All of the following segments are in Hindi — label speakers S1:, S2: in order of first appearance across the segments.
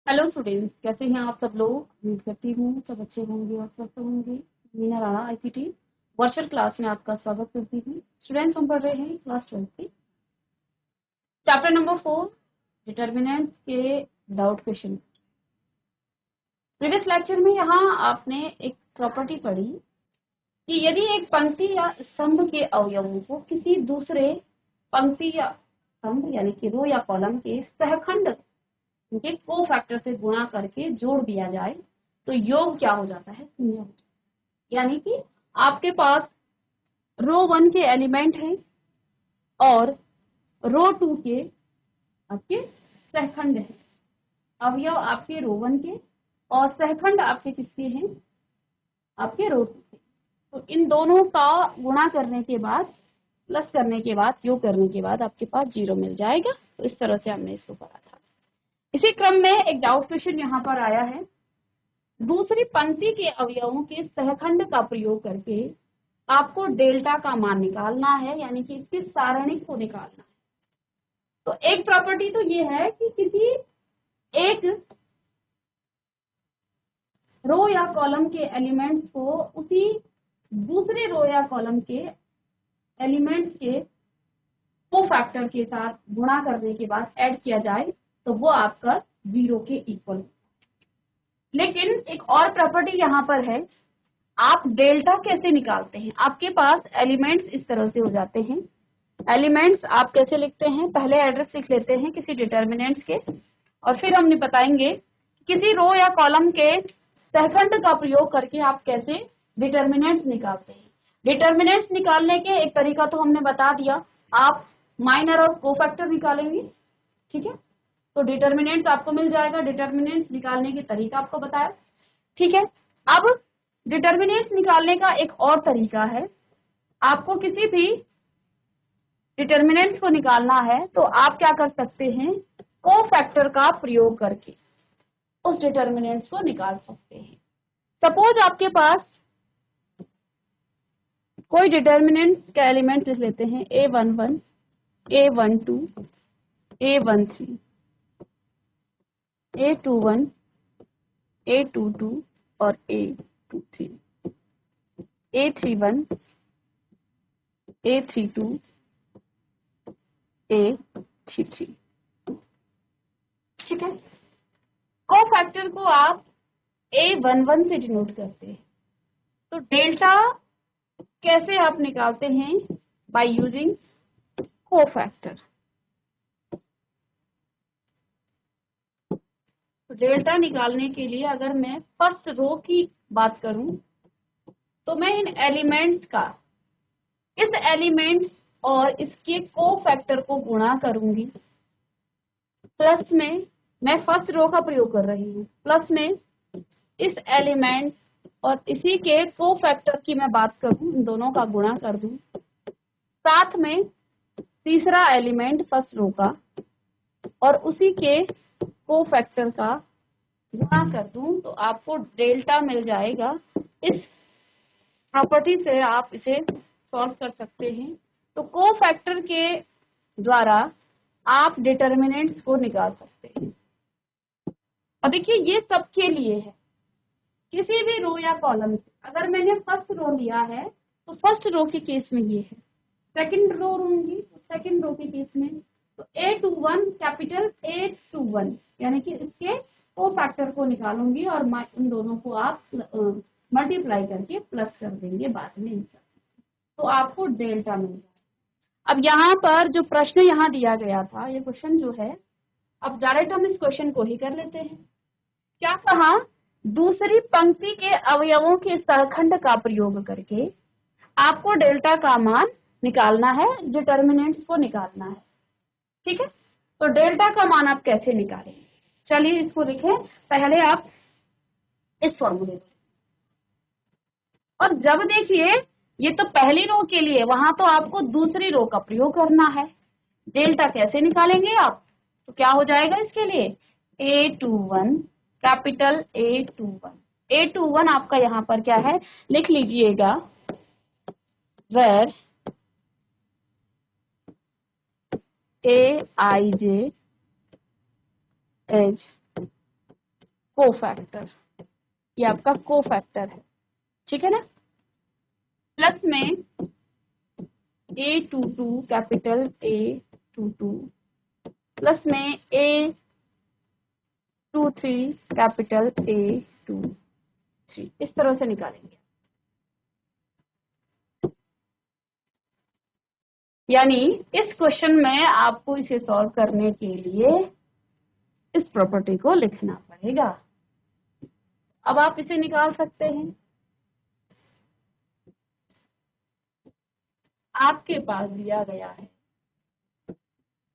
S1: हेलो स्टूडेंट्स, कैसे हैं आप सब लोग। उम्मीद करती हूँ सब अच्छे होंगे और स्वस्थ होंगे। Meena Rana ICT virtual class में आपका स्वागत करती हूँ। स्टूडेंट्स, हम पढ़ रहे हैं क्लास 12 की चैप्टर नंबर 4 डिटर्मिनेंट्स के डाउट क्वेश्चन। प्रीवियस लेक्चर में यहाँ आपने एक प्रॉपर्टी पढ़ी कि यदि एक पंक्ति या स्तंभ के अवयवों को किसी दूसरे पंक्ति या स्तंभ यानी कि रो या कॉलम के सहखंड उनके को फैक्टर से गुणा करके जोड़ दिया जाए तो योग क्या हो जाता है, शून्य हो जाता है। यानी कि आपके पास रो 1 के एलिमेंट हैं और रो 2 के आपके सहखंड हैं। अवयव आपके रो 1 के और सहखंड आपके किसके हैं, आपके रो 2 के। तो इन दोनों का गुणा करने के बाद, प्लस करने के बाद, योग करने के बाद आपके पास 0 मिल जाएगा। तो इस तरह से हमने इसको पढ़ा था। इसी क्रम में एक डाउट क्वेश्चन यहाँ पर आया है। दूसरी पंक्ति के अवयवों के सहखंड का प्रयोग करके आपको डेल्टा का मान निकालना है, यानी कि इसके सारणिक को निकालना है। तो एक प्रॉपर्टी तो ये है कि किसी एक रो या कॉलम के एलिमेंट्स को उसी दूसरे रो या कॉलम के एलिमेंट्स के को फैक्टर के साथ गुणा करने के बाद ऐड किया जाए तो वो आपका 0 के इक्वल। लेकिन एक और प्रॉपर्टी यहाँ पर है, आप डेल्टा कैसे निकालते हैं। आपके पास एलिमेंट्स इस तरह से हो जाते हैं। एलिमेंट्स आप कैसे लिखते हैं, पहले एड्रेस लिख लेते हैं किसी डिटर्मिनेंट्स के, और फिर हमने बताएंगे किसी रो या कॉलम के सहखंड का प्रयोग करके आप कैसे डिटर्मिनेंट्स निकालते हैं। डिटर्मिनेंट्स निकालने के एक तरीका तो हमने बता दिया, आप माइनर और कोफैक्टर निकालेंगे। ठीक है, तो डिटर्मिनेंट्स आपको मिल जाएगा, डिटर्मिनेंट्स निकालने के तरीका आपको बताया। ठीक है, अब डिटर्मिनेंट्स निकालने का एक और तरीका है, आपको किसी भी डिटर्मिनेंट्स को निकालना है तो आप क्या कर सकते हैं, कोफैक्टर का प्रयोग करके उस डिटर्मिनेंट्स को निकाल सकते हैं। सपोज आपके पास कोई डिटर्मिनेंट्स का एलिमेंट लिख लेते हैं A11, A12, A13, A21, A22 और A23, A31, A32, A33। ठीक है, कोफैक्टर को आप A11 से डिनोट करते हैं। तो डेल्टा कैसे आप निकालते हैं, बाय यूजिंग कोफैक्टर। तो डेल्टा निकालने के लिए अगर मैं फर्स्ट रो की बात करूं तो मैं इन एलिमेंट्स का, इस एलिमेंट्स और इसके कोफैक्टर को गुणा करूंगी। प्लस में मैं फर्स्ट रो का प्रयोग कर रही हूँ, प्लस में इस एलिमेंट और इसी के कोफैक्टर की मैं बात करूं, इन दोनों का गुणा कर दूं, साथ में तीसरा एलिमेंट फर्स्ट रो का और उसी के कोफैक्टर का गुणा कर दूं, तो आपको डेल्टा मिल जाएगा। इस प्रॉपर्टी से आप इसे सॉल्व कर सकते हैं। तो कोफैक्टर के द्वारा आप डिटर्मिनेंट्स को निकाल सकते हैं। और देखिए ये सबके लिए है, किसी भी रो या कॉलम से। अगर मैंने फर्स्ट रो लिया है तो फर्स्ट रो के केस में ये है, सेकंड रो लूंगी तो सेकंड रो के केस में। तो A21 कैपिटल A21 यानी कि इसके कोफैक्टर को निकालूंगी और इन दोनों को आप मल्टीप्लाई करके प्लस कर देंगे बाद में, तो आपको डेल्टा मिल जाएगा। अब यहाँ पर जो प्रश्न यहाँ दिया गया था, ये क्वेश्चन जो है, अब डायरेक्ट हम इस क्वेश्चन को ही कर लेते हैं। क्या कहा, दूसरी पंक्ति के अवयवों के सहखंड का प्रयोग करके आपको डेल्टा का मान निकालना है, डिटर्मिनेंट्स को निकालना है। ठीक है, तो डेल्टा का मान आप कैसे निकालें, चलिए इसको लिखें। पहले आप इस फॉर्मूले को, और जब देखिए ये तो पहली रो के लिए, वहां तो आपको दूसरी रो का प्रयोग करना है। डेल्टा कैसे निकालेंगे आप, तो क्या हो जाएगा इसके लिए, A21 कैपिटल A21। A21 आपका यहाँ पर क्या है, लिख लीजिएगा, वेर Aij is कोफैक्टर, ये आपका कोफैक्टर है, ठीक है ना। प्लस में A22 कैपिटल A22 प्लस में A23 कैपिटल A23, इस तरह से निकालेंगे। यानी इस क्वेश्चन में आपको इसे सॉल्व करने के लिए इस प्रॉपर्टी को लिखना पड़ेगा। अब आप इसे निकाल सकते हैं। आपके पास दिया गया है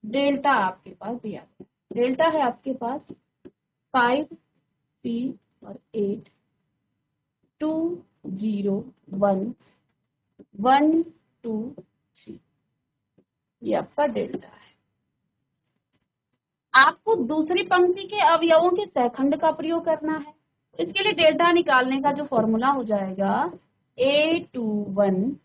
S1: डेल्टा, आपके पास दिया गया डेल्टा है आपके पास 5, 3 और 8, 2, 0, 1, 1, 2, 3, ये आपका डेल्टा है। आपको दूसरी पंक्ति के अवयवों के सहखंड का प्रयोग करना है। इसके लिए डेल्टा निकालने का जो फॉर्मूला हो जाएगा A21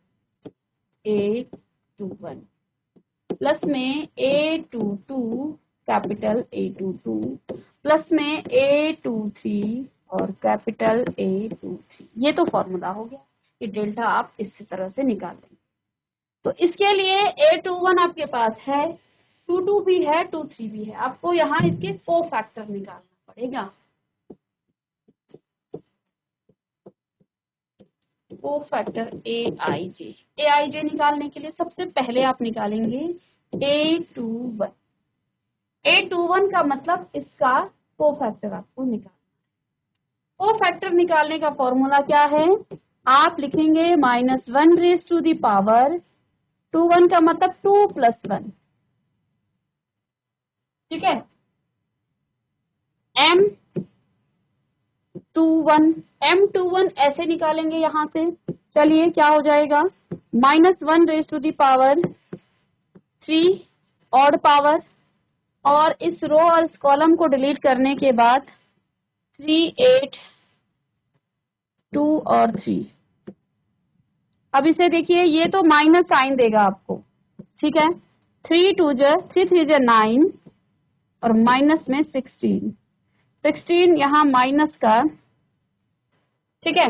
S1: प्लस में A22 कैपिटल A22 प्लस में A23 और कैपिटल A23, ये तो फॉर्मूला हो गया कि डेल्टा आप इस तरह से निकाल लेंगे। तो इसके लिए A21 आपके पास है, 22 भी है, 23 भी है। आपको यहाँ इसके कोफैक्टर निकालना पड़ेगा। कोफैक्टर AIJ निकालने के लिए सबसे पहले आप निकालेंगे A21। A21 का मतलब इसका कोफैक्टर आपको निकालना। कोफैक्टर निकालने का फॉर्मूला क्या है? आप लिखेंगे -1 रेज़ टू दी पावर 21 का मतलब 2 + 1, ठीक है। M21 ऐसे निकालेंगे यहां से। चलिए क्या हो जाएगा, -1 raise to the power 3 odd power, और इस रो और इस कॉलम को डिलीट करने के बाद 3, 8, 2 और 3। अब इसे देखिए, ये तो माइनस साइन देगा आपको, ठीक है। 3 2 3 9 और माइनस में 16 यहाँ माइनस का, ठीक है,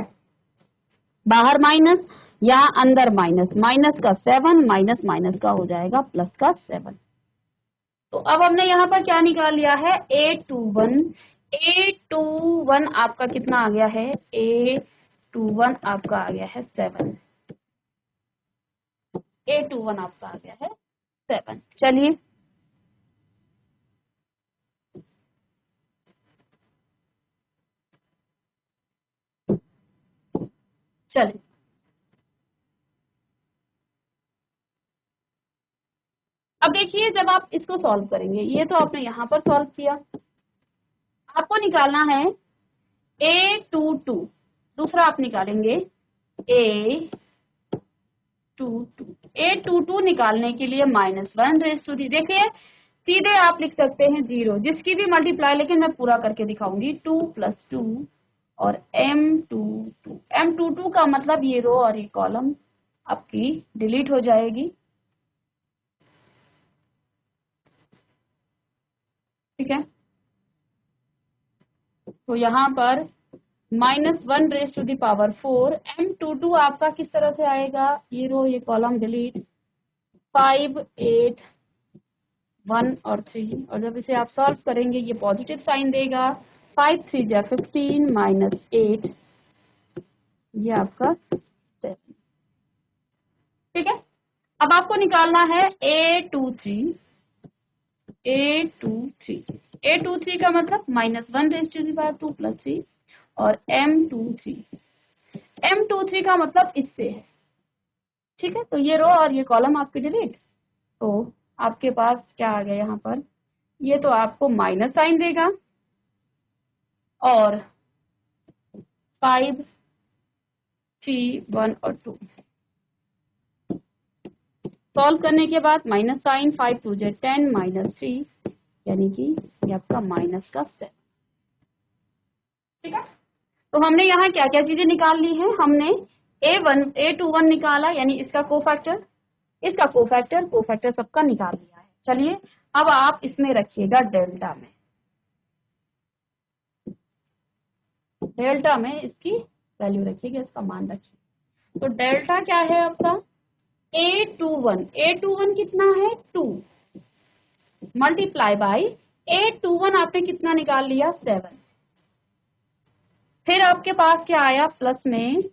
S1: बाहर माइनस, यहाँ अंदर माइनस, माइनस का 7 माइनस माइनस का हो जाएगा प्लस का 7। तो अब हमने यहाँ पर क्या निकाल लिया है, A21 आपका कितना आ गया है, A21 आपका आ गया है 7, A21 आपका आ गया है 7। चलिए चलिए अब देखिए, जब आप इसको सॉल्व करेंगे, ये तो आपने यहाँ पर सॉल्व किया, आपको निकालना है A22, दूसरा आप निकालेंगे A22 निकालने के लिए -1 रेज़ टू दी, देखिए सीधे आप लिख सकते हैं 0, जिसकी भी मल्टीप्लाई, लेकिन मैं पूरा करके दिखाऊंगी, 2 + 2 और M22 का मतलब ये रो और ये कॉलम आपकी डिलीट हो जाएगी, ठीक है। तो यहाँ पर -1 raise to the power 4, M22 आपका किस तरह से आएगा, ये रो ये कॉलम डिलीट, 5, 8, 1 और 3, और जब इसे आप सॉल्व करेंगे ये पॉजिटिव साइन देगा, 5 3 15 -8, ये आपका 7, ठीक है। अब आपको निकालना है A23 का मतलब -1 रेज़ टू दी पावर 2 + 3 और M23 का मतलब इससे है, ठीक है। तो ये रो और ये कॉलम आपके डिलीट, तो आपके पास क्या आ गया यहाँ पर, ये तो आपको माइनस साइन देगा, और 5 3 1 और 2 सॉल्व करने के बाद माइनस साइन, 5 2 10 -3, यानी कि ये आपका माइनस का 7, ठीक है। तो हमने यहाँ क्या क्या चीजें निकाल ली हैं, हमने A21 निकाला, यानी इसका कोफैक्टर सबका निकाल लिया है। चलिए अब आप इसमें रखिएगा डेल्टा में, डेल्टा में इसकी वैल्यू रखिएगा, इसका मान रखिए। तो डेल्टा क्या है आपका A21, A21 कितना है 2 मल्टीप्लाई बाई A21 आपने कितना निकाल लिया 7। फिर आपके पास क्या आया प्लस में,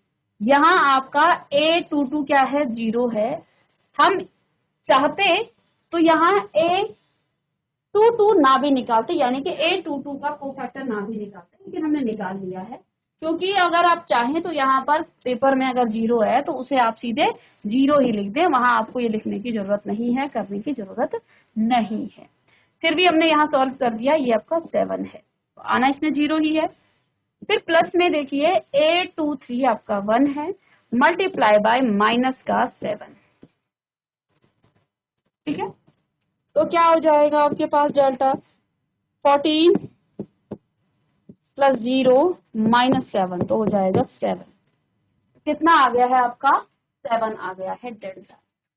S1: यहाँ आपका A22 क्या है 0 है। हम चाहते तो यहाँ A22 ना भी निकालते, यानी कि A22 का कोफैक्टर ना भी निकालते, लेकिन हमने निकाल लिया है। क्योंकि अगर आप चाहें तो यहाँ पर पेपर में अगर 0 है तो उसे आप सीधे 0 ही लिख दें, वहां आपको ये लिखने की जरूरत नहीं है, करने की जरूरत नहीं है। फिर भी हमने यहाँ सॉल्व कर दिया, ये आपका 7 है, तो आना इसमें 0 ही है। फिर प्लस में देखिए A23 आपका 1 है मल्टीप्लाई बाय माइनस का 7, ठीक है। तो क्या हो जाएगा आपके पास डेल्टा 14 प्लस 0 माइनस 7, तो हो जाएगा 7। कितना आ गया है आपका 7 आ गया है डेल्टा।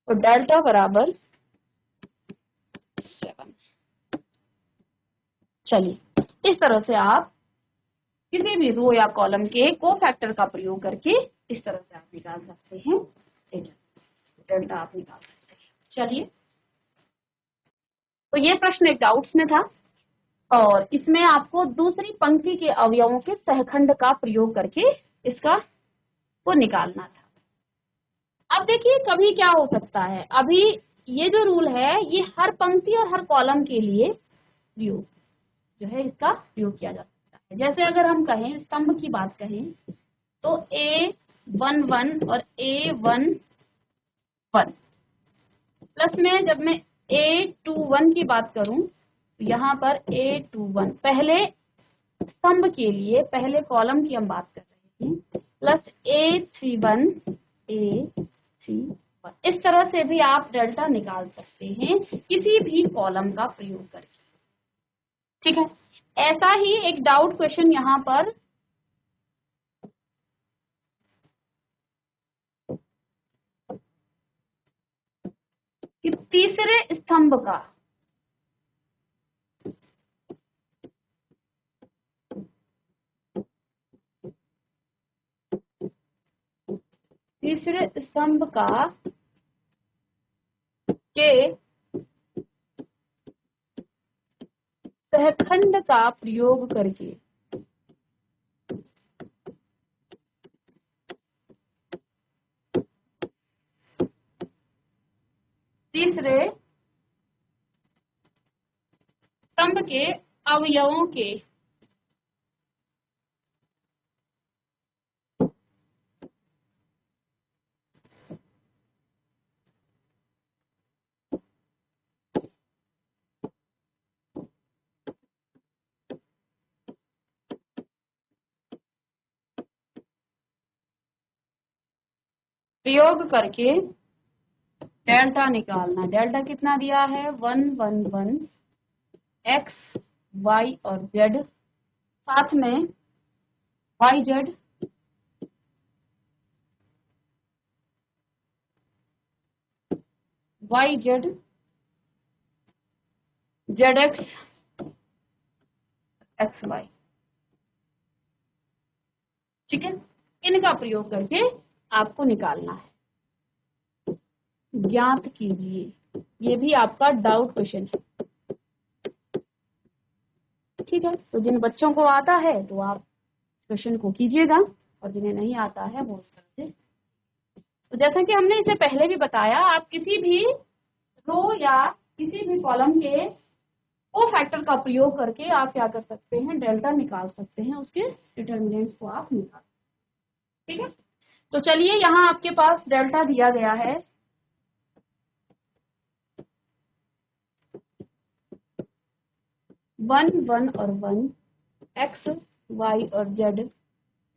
S1: तो डेल्टा बराबर 7। चलिए इस तरह से आप किसी भी रो या कॉलम के कोफैक्टर का प्रयोग करके इस तरह से आप निकाल सकते हैं डेल्टा आप निकाल सकते हैं। चलिए, तो ये प्रश्न एक डाउट्स में था और इसमें आपको दूसरी पंक्ति के अवयवों के सहखंड का प्रयोग करके इसका वो निकालना था। अब देखिए कभी क्या हो सकता है, अभी ये जो रूल है ये हर पंक्ति और हर कॉलम के लिए प्रयोग जो है इसका प्रयोग किया जा सकता है। जैसे अगर हम कहें स्तंभ की बात कहें तो A11 और A11 प्लस में जब मैं A21 की बात करूं तो यहाँ पर A21 पहले स्तंभ के लिए, पहले कॉलम की हम बात कर रहे हैं, प्लस A31 इस तरह से भी आप डेल्टा निकाल सकते हैं किसी भी कॉलम का प्रयोग करके, ठीक है। ऐसा ही एक डाउट क्वेश्चन यहाँ पर कि तीसरे स्तंभ का के सहखंड का प्रयोग करके तीसरे स्तंभ के अवयवों के प्रयोग करके डेल्टा निकालना। डेल्टा कितना दिया है 111 एक्स वाई और जेड, साथ में Y Z Z X X Y, ठीक है। इनका प्रयोग करके आपको निकालना है। ज्ञात कीजिए, ये भी आपका डाउट क्वेश्चन है, ठीक है। तो जिन बच्चों को आता है तो आप क्वेश्चन को कीजिएगा और जिन्हें नहीं आता है वो उस तरह से। तो जैसा कि हमने इसे पहले भी बताया, आप किसी भी रो या किसी भी कॉलम के कोफैक्टर का प्रयोग करके आप क्या कर सकते हैं, डेल्टा निकाल सकते हैं, उसके डिटर्मिनेंट्स को आप निकाल, ठीक है। तो चलिए यहाँ आपके पास डेल्टा दिया गया है 1 1 और 1 एक्स वाई और जेड।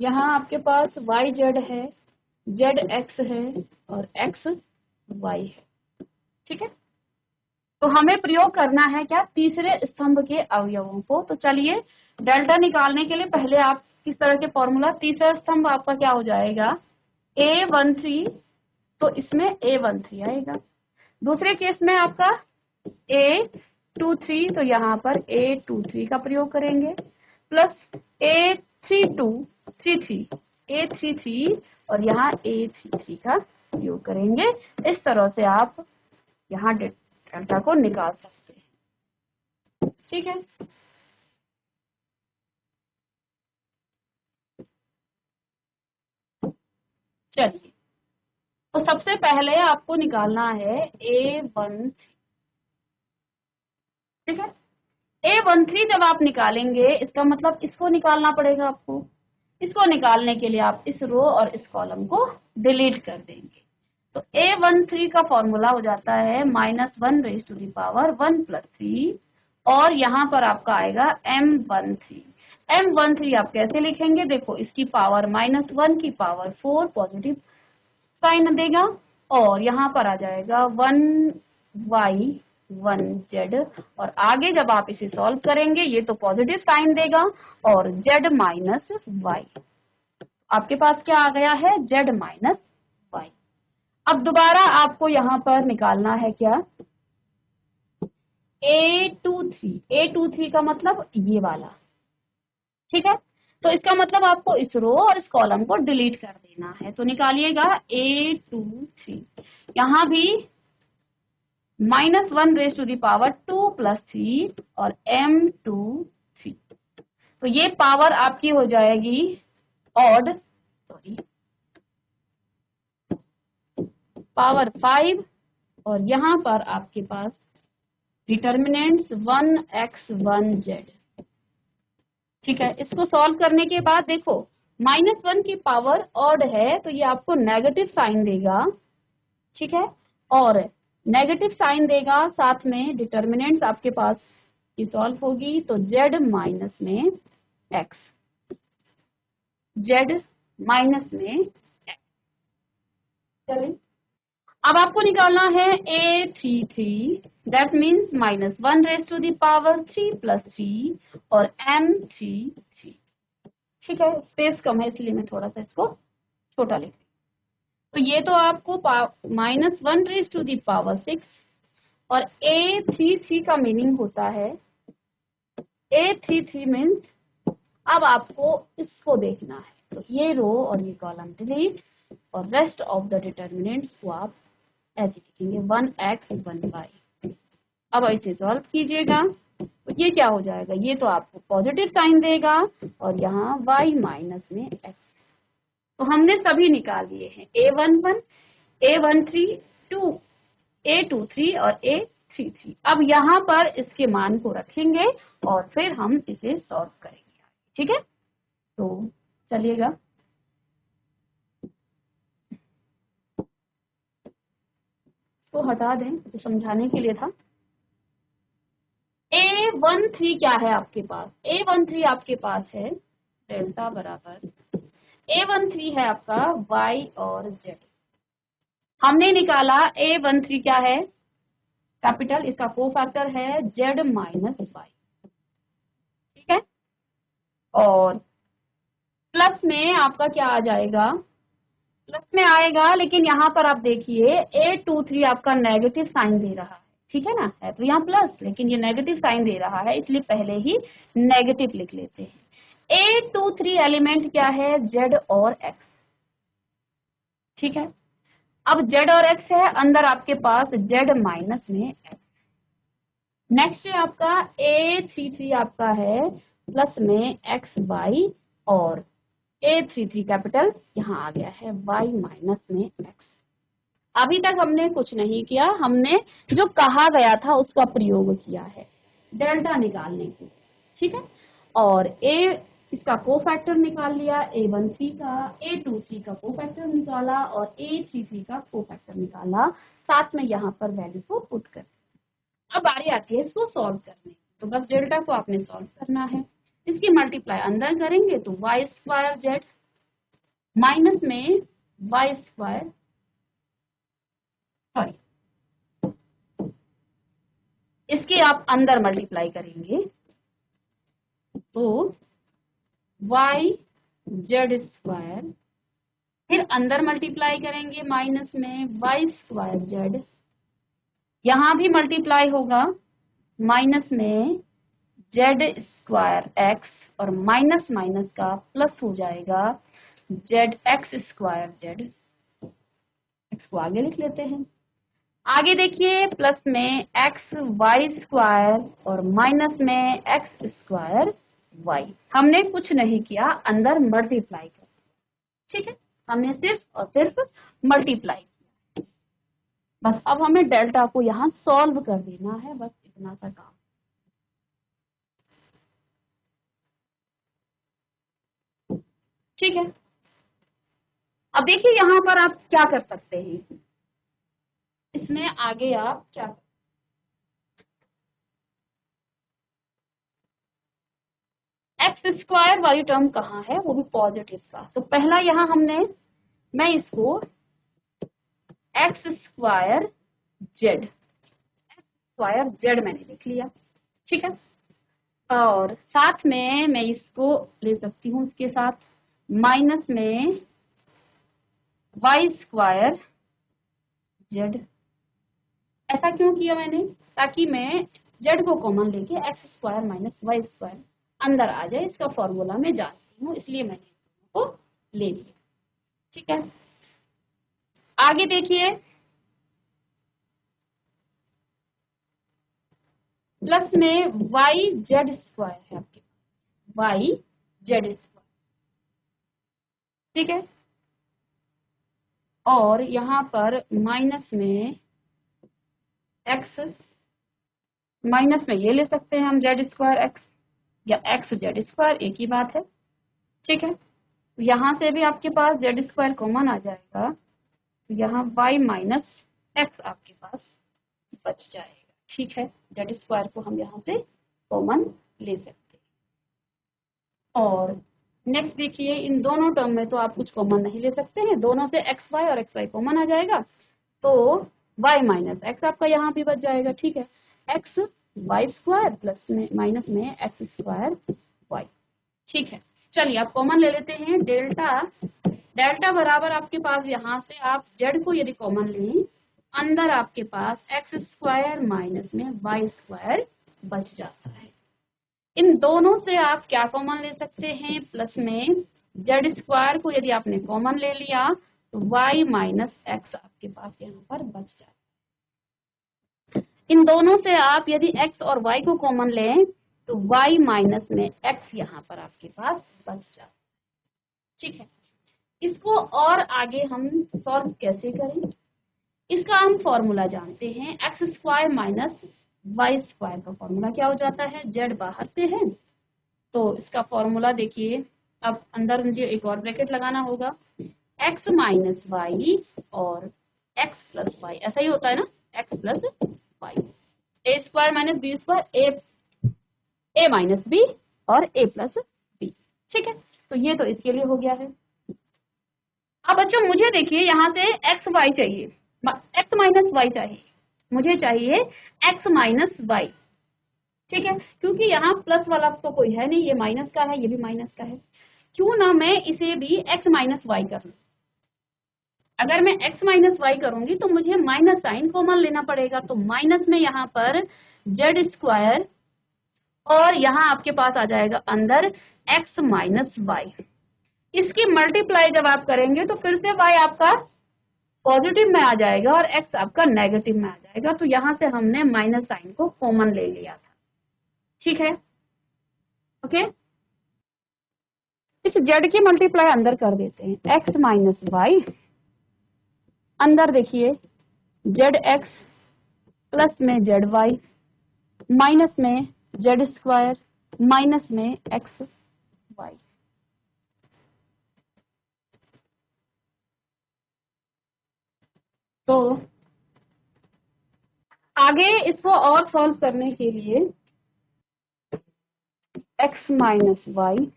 S1: यहाँ आपके पास वाई जेड है, जेड एक्स है और एक्स वाई है, ठीक है। तो हमें प्रयोग करना है क्या, तीसरे स्तंभ के अवयवों को। तो चलिए डेल्टा निकालने के लिए पहले आप किस तरह के फॉर्मूला, तीसरा स्तंभ आपका क्या हो जाएगा A13, तो इसमें A13 आएगा। दूसरे केस में आपका A23, तो यहाँ पर A23 का प्रयोग करेंगे, प्लस A32 A33 और यहाँ A33 का योग करेंगे। इस तरह से आप यहाँ डेल्टा को निकाल सकते हैं। ठीक है, चलिए, तो सबसे पहले आपको निकालना है A13। ठीक है, A13 जब आप निकालेंगे इसका मतलब इसको निकालना पड़ेगा आपको। इसको निकालने के लिए आप इस रो और इस कॉलम को डिलीट कर देंगे। तो A13 का फॉर्मूला हो जाता है -1⁻⁰ और यहाँ पर आपका आएगा M13। M13 आप कैसे लिखेंगे? देखो, इसकी पावर -1 की पावर 4 पॉजिटिव साइन देगा और यहाँ पर आ जाएगा 1y 1z और आगे जब आप इसे सॉल्व करेंगे ये तो पॉजिटिव साइन देगा और z माइनस y। आपके पास क्या आ गया है? z minus y। अब दोबारा आपको यहाँ पर निकालना है क्या? A23 का मतलब ये वाला। ठीक है, तो इसका मतलब आपको इस रो और इस कॉलम को डिलीट कर देना है। तो निकालिएगा A23। यहाँ भी -1⁻² + 3 और M23। तो ये पावर आपकी हो जाएगी पावर 5 और यहाँ पर आपके पास डिटर्मिनेंट्स 1x1z। ठीक है, इसको सॉल्व करने के बाद देखो -1 की पावर ऑड है तो ये आपको नेगेटिव साइन देगा। ठीक है, और नेगेटिव साइन देगा, साथ में डिटर्मिनेंट्स आपके पास ये सॉल्व होगी तो z माइनस में x, z माइनस में x। चलिए, अब आपको निकालना है A33, दैट मीन्स -1⁻³ + 3 और M33। ठीक है, स्पेस कम है इसलिए मैं थोड़ा सा इसको छोटा लिख रही हूँ। तो ये तो आपको -1⁻6 और A33 का मीनिंग होता है, A33 मीन्स अब आपको इसको देखना है। तो ये रो और ये कॉलम डिलीट और रेस्ट ऑफ द डिटर्मिनेंट्स को आप ऐसे लिखेंगे 1x 1y। अब इसे सॉल्व कीजिएगा तो ये क्या हो जाएगा? ये तो आपको पॉजिटिव साइन देगा और यहाँ y माइनस में x। तो हमने सभी निकाल लिए हैं, A11, A13, A23 और A33। अब यहाँ पर इसके मान को रखेंगे और फिर हम इसे सॉल्व करेंगे। ठीक है, तो चलिएगा, इसको हटा दें, तो समझाने के लिए था। A13 क्या है आपके पास? A13 आपके पास है डेल्टा बराबर A13 है आपका y और z। हमने निकाला A13 क्या है? कैपिटल, इसका कोफैक्टर है z माइनस y। ठीक है, और प्लस में आपका क्या आ जाएगा? प्लस में आएगा, लेकिन यहाँ पर आप देखिए A23 आपका नेगेटिव साइन दे रहा है। ठीक है ना, है तो यहाँ प्लस, लेकिन ये नेगेटिव साइन दे रहा है इसलिए पहले ही नेगेटिव लिख लेते हैं। A23 एलिमेंट क्या है? z और x। ठीक है, अब z और x है, अंदर आपके पास z माइनस में x। नेक्स्ट है आपका A33 आपका है प्लस में xy और A33 कैपिटल यहाँ आ गया है y माइनस में x। अभी तक हमने कुछ नहीं किया, हमने जो कहा गया था उसका प्रयोग किया है डेल्टा निकालने के। ठीक है, और इसका कोफैक्टर निकाल लिया A13 का, A23 का कोफैक्टर निकाला और A33 का कोफैक्टर निकाला, साथ में यहाँ पर वैल्यू को पुट कर। अब बारी आती है इसको सॉल्व करने, तो बस डेल्टा को आपने सॉल्व करना है। इसकी मल्टीप्लाई अंदर करेंगे तो y² z माइनस में y², सॉरी, इसकी आप अंदर मल्टीप्लाई करेंगे तो yz², फिर अंदर मल्टीप्लाई करेंगे माइनस में y² z, यहाँ भी मल्टीप्लाई होगा माइनस में z² x और माइनस माइनस का प्लस हो जाएगा Z x square Z. X को आगे लिख लेते हैं। आगे देखिए प्लस में एक्स वाई स्क्वायर और माइनस में एक्स स्क्वायर वाई। हमने कुछ नहीं किया, अंदर मल्टीप्लाई कर, ठीक है, हमने सिर्फ और सिर्फ मल्टीप्लाई किया। बस अब हमें डेल्टा को यहाँ सॉल्व कर देना है, बस इतना सा काम। ठीक है, अब देखिए यहाँ पर आप क्या कर सकते हैं, इसमें आगे आप क्या, एक्स स्क्वायर वाली टर्म कहाँ है, वो भी पॉजिटिव का। तो पहला यहाँ मैं इसको एक्स स्क्वायर जेड मैंने लिख लिया, ठीक है। और साथ में मैं इसको ले सकती हूँ इसके साथ माइनस में वाई स्क्वायर जेड। ऐसा क्यों किया मैंने, ताकि मैं जेड को कॉमन लेके X square minus Y square अंदर आ जाए, इसका फॉर्मूला मैं जानती हूँ, इसलिए मैंने इसको ले लिया, ठीक है। आगे देखिए प्लस में वाई जेड स्क्वायर है आपके पास, वाई जेड स्क्वायर, ठीक है। और यहाँ पर माइनस में एक्स, माइनस में ये ले सकते हैं हम जेड स्क्वायर एक्स या एक्स जेड स्क्वायर, एक ही बात है, ठीक है। तो यहाँ से भी आपके पास जेड स्क्वायर कॉमन आ जाएगा, तो यहाँ वाई माइनस एक्स आपके पास बच जाएगा, ठीक है। जेड स्क्वायर को हम यहाँ से कॉमन ले सकते हैं। और नेक्स्ट देखिए इन दोनों टर्म में तो आप कुछ कॉमन नहीं ले सकते हैं, दोनों से एक्स वाई और एक्स वाई कॉमन आ जाएगा, तो वाई माइनस एक्स आपका यहाँ भी बच जाएगा, ठीक है। एक्स वाई स्क्वायर प्लस में माइनस में एक्स स्क्वायर वाई, ठीक है। चलिए आप कॉमन ले लेते हैं डेल्टा। डेल्टा बराबर आपके पास यहाँ से आप जेड को यदि कॉमन लें, अंदर आपके पास एक्स स्क्वायर माइनस में वाई स्क्वायर बच जाता है। इन दोनों से आप क्या कॉमन ले सकते हैं, प्लस में जेड स्क्वायर को यदि आपने कॉमन ले लिया तो वाई माइनस एक्स आपके पास यहाँ पर बच जाता है। इन दोनों से आप यदि एक्स और वाई को कॉमन लें तो वाई माइनस में एक्स यहाँ पर आपके पास बच जाता है, ठीक है। इसको और आगे हम सॉल्व कैसे करें, इसका हम फॉर्मूला जानते हैं, X square minus Y square का फॉर्मूला क्या हो जाता है, जेड बाहर से है तो इसका फॉर्मूला देखिए, अब अंदर मुझे एक और ब्रैकेट लगाना होगा, एक्स माइनस वाई और एक्स प्लस वाई, ऐसा ही होता है ना, एक्स प्लस वाई, ए स्क्वायर माइनस बी स्क्वायर, ए माइनस बी और ए प्लस बी, ठीक है। तो ये तो इसके लिए हो गया है। अब बच्चों मुझे देखिए यहाँ से एक्स वाई चाहिए, एक्स माइनस वाई चाहिए, मुझे चाहिए एक्स माइनस वाई, ठीक है। क्योंकि यहाँ प्लस वाला तो कोई है नहीं, ये माइनस का है, ये भी माइनस का है, क्यों ना मैं इसे भी एक्स माइनस वाई कर लूं। अगर मैं एक्स माइनस वाई करूंगी तो मुझे माइनस साइन कॉमन लेना पड़ेगा, तो माइनस में यहाँ पर जेड स्क्वायर और यहाँ आपके पास आ जाएगा अंदर एक्स माइनस वाई। इसकी मल्टीप्लाई जब आप करेंगे तो फिर से y आपका पॉजिटिव में आ जाएगा और x आपका नेगेटिव में आ जाएगा, तो यहाँ से हमने माइनस साइन को कॉमन ले लिया था, ठीक है, ओके। इस z की मल्टीप्लाई अंदर कर देते हैं, x माइनस वाई, अंदर देखिए जेड एक्स प्लस में जेड वाई माइनस में जेड स्क्वायर माइनस में एक्स वाई। तो आगे इसको और सॉल्व करने के लिए x माइनस वाई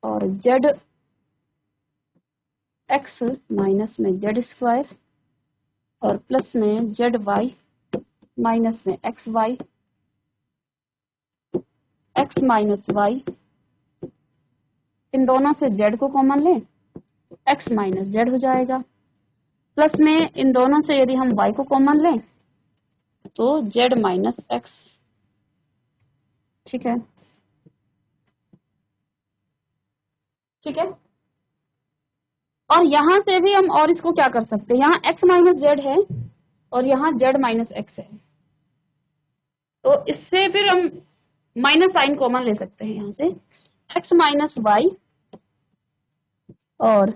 S1: और जेड एक्स माइनस में जेड स्क्वायर और प्लस में जेड वाई माइनस में X Y, X minus Y, इन दोनों से जेड को कॉमन लें तो एक्स माइनस जेड हो जाएगा, प्लस में इन दोनों से यदि हम वाई को कॉमन लें तो जेड माइनस एक्स, ठीक है, ठीक है। और यहाँ से भी हम और इसको क्या कर सकते हैं, यहाँ x माइनस जेड है और यहाँ z माइनस एक्स है, तो इससे फिर हम माइनस साइन कॉमन ले सकते हैं यहाँ से, x माइनस वाई और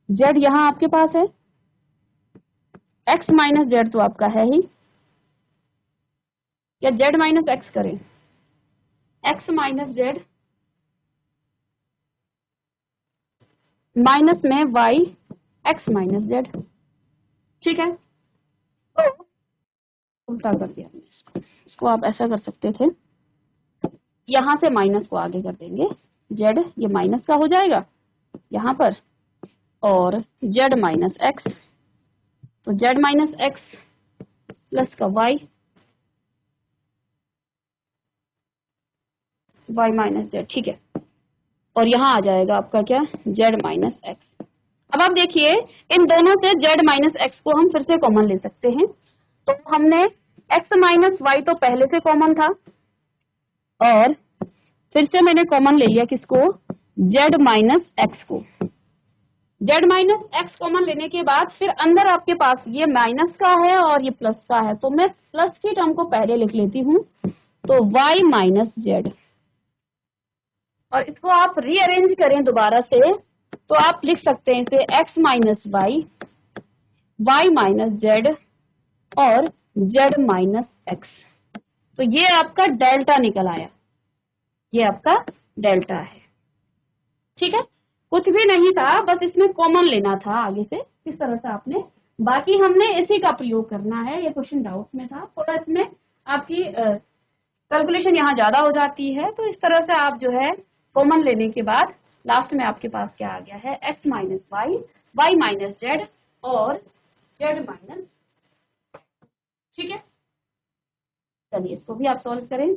S1: z यहाँ आपके पास है, x माइनस जेड तो आपका है ही, या z माइनस एक्स करें, x माइनस जेड माइनस में y x माइनस जेड, ठीक है। तो उल्टा कर दिया हमने इसको आप ऐसा कर सकते थे, यहां से माइनस को आगे कर देंगे, z ये माइनस का हो जाएगा यहाँ पर, और z माइनस एक्स, तो z माइनस एक्स प्लस का y माइनस जेड, ठीक है। और यहाँ आ जाएगा आपका क्या, z माइनस एक्स। अब आप देखिए इन दोनों से z माइनस एक्स को हम फिर से कॉमन ले सकते हैं, तो हमने x माइनस वाई तो पहले से कॉमन था, और फिर से मैंने कॉमन ले लिया किसको, z माइनस एक्स को। z माइनस एक्स कॉमन लेने के बाद फिर अंदर आपके पास ये माइनस का है और ये प्लस का है, तो मैं प्लस की टर्म को पहले लिख लेती हूँ, तो y माइनस जेड, और इसको आप रीअरेंज करें दोबारा से, तो आप लिख सकते हैं इसे x minus Y, y minus Z और z माइनस एक्स। तो ये आपका डेल्टा निकल आया, ये आपका डेल्टा है, ठीक है। कुछ भी नहीं था, बस इसमें कॉमन लेना था आगे से, इस तरह से आपने, बाकी हमने इसी का प्रयोग करना है। ये क्वेश्चन डाउट में था थोड़ा, इसमें आपकी कैलकुलेशन यहाँ ज्यादा हो जाती है, तो इस तरह से आप जो है कॉमन लेने के बाद लास्ट में आपके पास क्या आ गया है, x minus Y, Y minus Z और z माइनस, ठीक है। चलिए इसको भी आप सॉल्व करें।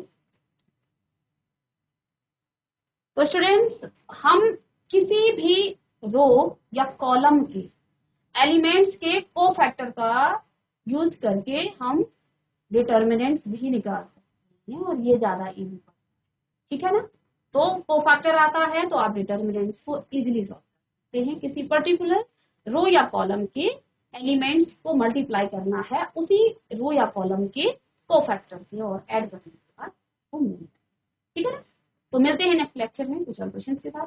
S1: तो स्टूडेंट्स, हम किसी भी रो या कॉलम के एलिमेंट्स के कोफैक्टर का यूज करके हम डिटर्मिनेंट्स भी निकाल सकते हैं, और ये ज्यादा इजी, ठीक है ना। तो कोफैक्टर आता है तो आप डिटर्मिनेंट्स को इजीली सॉल्व करते हैं, किसी पर्टिकुलर रो या कॉलम के एलिमेंट्स को मल्टीप्लाई करना है उसी रो या कॉलम के कोफैक्टर से, और ऐड करने के बाद वो मिलता है, ठीक है ना। तो मिलते हैं नेक्स्ट लेक्चर में कुछ और क्वेश्चंस के साथ।